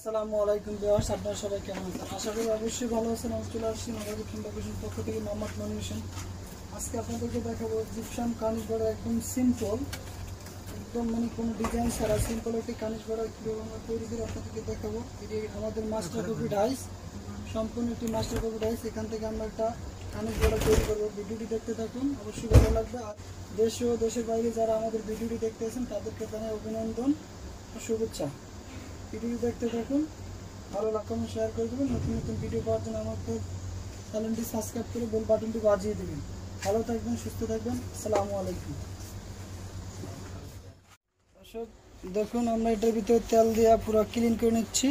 আসসালামু আলাইকুম ভিউয়ার্স, আপনারা সবাই কেমন আছেন? আশা করি অবশ্যই ভালো আছেন। আমি চলে আসছি নবাগত ফ্যাশন পক্ষ থেকে মোহাম্মদ মনির হোসেন। আজকে আপনাদেরকে দেখাবো জিপসাম কানিজ বড়া, একদম সিম্পল, একদম মানে কোনো ডিজাইন ছাড়া সিম্পল একটি কানিজ বড়া কীভাবে আমরা তৈরি করে আপনাদেরকে দেখাবো। এটি আমাদের মাস্টার কপি ডাইস, সম্পূর্ণ একটি মাস্টার কপি ডাইস। এখান থেকে আমরা একটা কানিজ বড়া তৈরি করবো। ভিডিওটি দেখতে থাকুন, অবশ্যই ভালো লাগবে। আর দেশ ও দেশের বাইরে যারা আমাদের ভিডিওটি দেখতে আছেন তাদেরকে জানাই অভিনন্দন ও শুভেচ্ছা। ভিডিও দেখতে থাকুন, ভালো লাগলে শেয়ার করে দেবেন। নতুন নতুন ভিডিও পাওয়ার জন্য আমাদের চ্যানেলটি সাবস্ক্রাইব করে বেল বাটনটি বাজিয়ে দেবেন। ভালো থাকবেন, সুস্থ থাকবেন। আসসালামু আলাইকুম। দর্শক দেখুন, আমরা এটার ভিতরে তেল দিয়ে পুরো ক্লিন করে নিচ্ছি।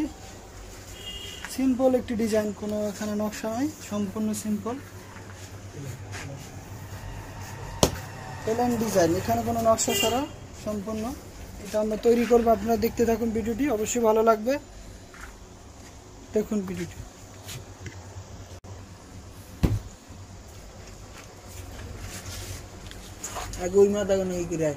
সিম্পল একটি ডিজাইন, কোনো এখানে নকশা নাই, সম্পূর্ণ সিম্পল প্লেন ডিজাইন, এখানে কোনো নকশা ছাড়া সম্পূর্ণ এটা আমরা তৈরি করবো। আপনারা দেখতে থাকুন ভিডিওটি, অবশ্যই ভালো লাগবে। দেখুন ভিডিওটি। আগে ওই মা দেখুন এই করে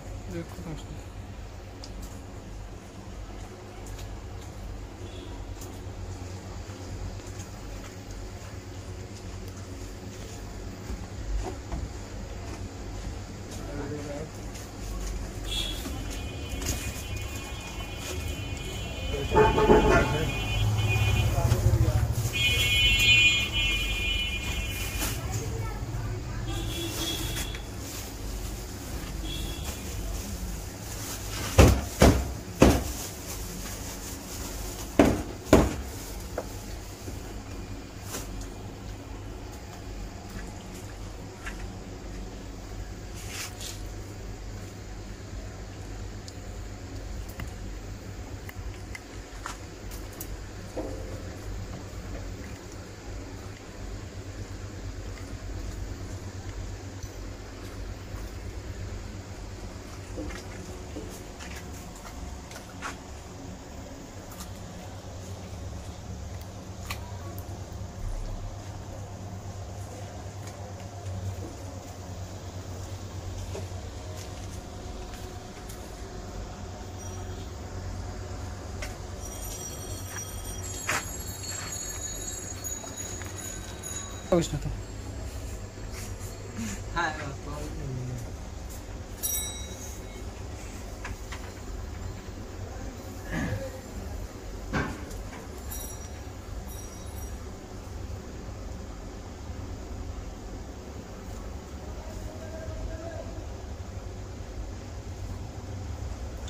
তো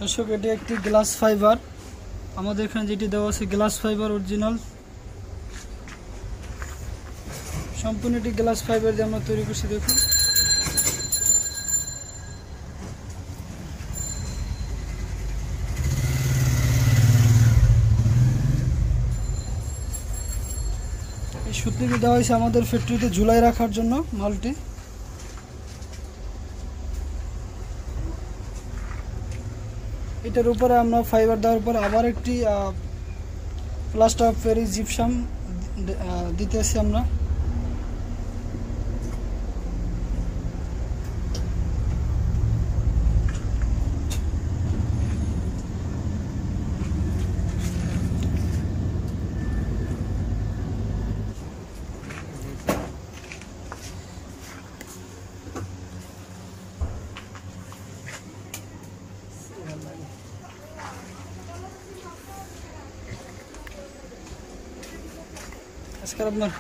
দর্শক, এটি একটি গ্লাস ফাইবার। আমাদের এখানে যেটি দেওয়া আছে গ্লাস ফাইবার অরিজিনাল, সম্পূর্ণ এটি গ্লাস ফাইবার দিয়ে আমরা তৈরি করছি। দেখুন এই সুতলিটি দেওয়া হয়েছে আমাদের ফ্যাক্টরিতে ঝুলাই রাখার জন্য মালটি। এটার উপরে আমরা ফাইবার দেওয়ার পর আবার একটি প্লাস্টার অফ প্যারিস জিপসাম দিতেছি আমরা। আজকাল আপনার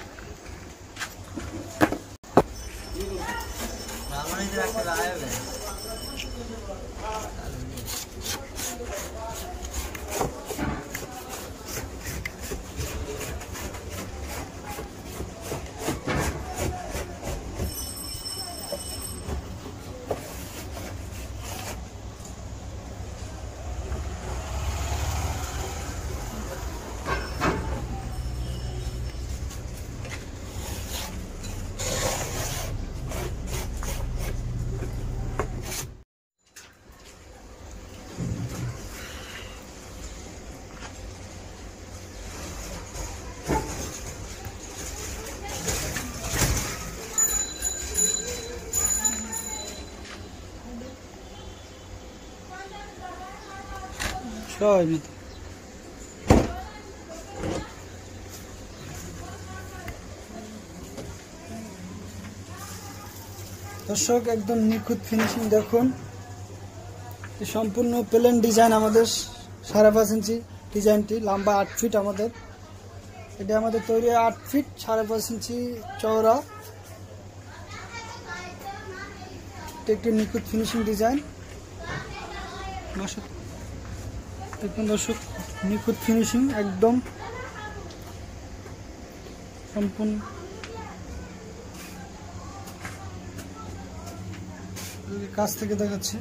সবাই দর্শক একদম নিখুঁত ফিনিশিং দেখুন, সম্পূর্ণ প্লেন ডিজাইন আমাদের 5.5 ইঞ্চি ডিজাইনটি, লম্বা 8 ফিট আমাদের, এটা আমাদের তৈরি 8 ফিট 5.5 ইঞ্চি চওড়া। একটি নিখুঁত ফিনিশিং ডিজাইন দেখুন দর্শক, নিখুঁত ফিনিশিং একদম সম্পূর্ণ। কাছ থেকে দেখাচ্ছি,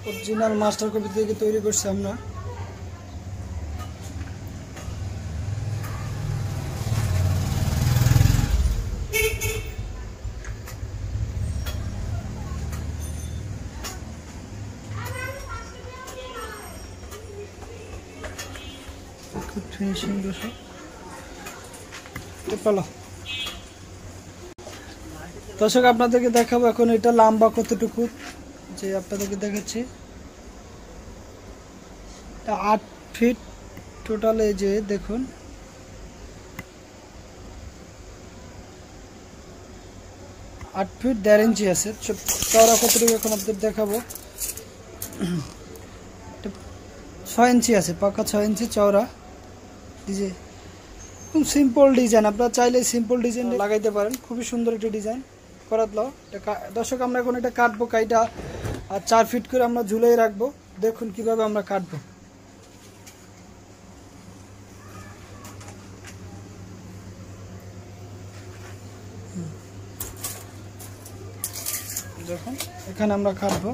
অরিজিনাল মাস্টার কপি থেকে তৈরি করছি আমরা। ফিনিশিং দর্শক আপনাদেরকে দেখাবো এখন এটা লম্বা কতটুকু, যে আপনাদেরকে দেখাচ্ছি 8 ফিট টোটাল। এই যে দেখুন 8 ফিট 1.5 ইঞ্চি আছে। চওড়া কতটুকু এখন আপনাদের দেখাবো, 6 ইঞ্চি আছে, পাকা 6 ইঞ্চি চওড়া। ডিজাইন খুব সিম্পল ডিজাইন, আপনারা চাইলে সিম্পল ডিজাইন লাগাইতে পারেন, খুবই সুন্দর একটি ডিজাইন করা দাও। দর্শক আমরা এখন এটা কাটবো, কাইটা 4 ফিট করে আমরা ঝুলাই রাখবো। দেখুন কিভাবে আমরা কাটবো। দেখুন এখানে আমরা কাটবো।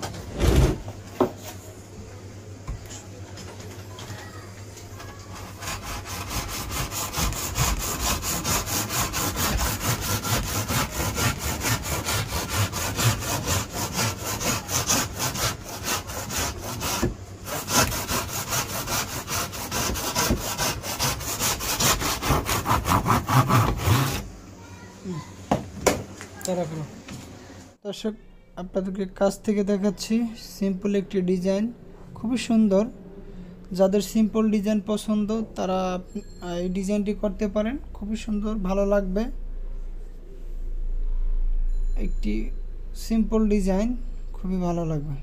দর্শক আপনাদেরকে কাছ থেকে দেখাচ্ছি, সিম্পল একটি ডিজাইন, খুবই সুন্দর। যাদের সিম্পল ডিজাইন পছন্দ তারা এই ডিজাইনটি করতে পারেন, খুবই সুন্দর, ভালো লাগবে। একটি সিম্পল ডিজাইন খুবই ভালো লাগবে।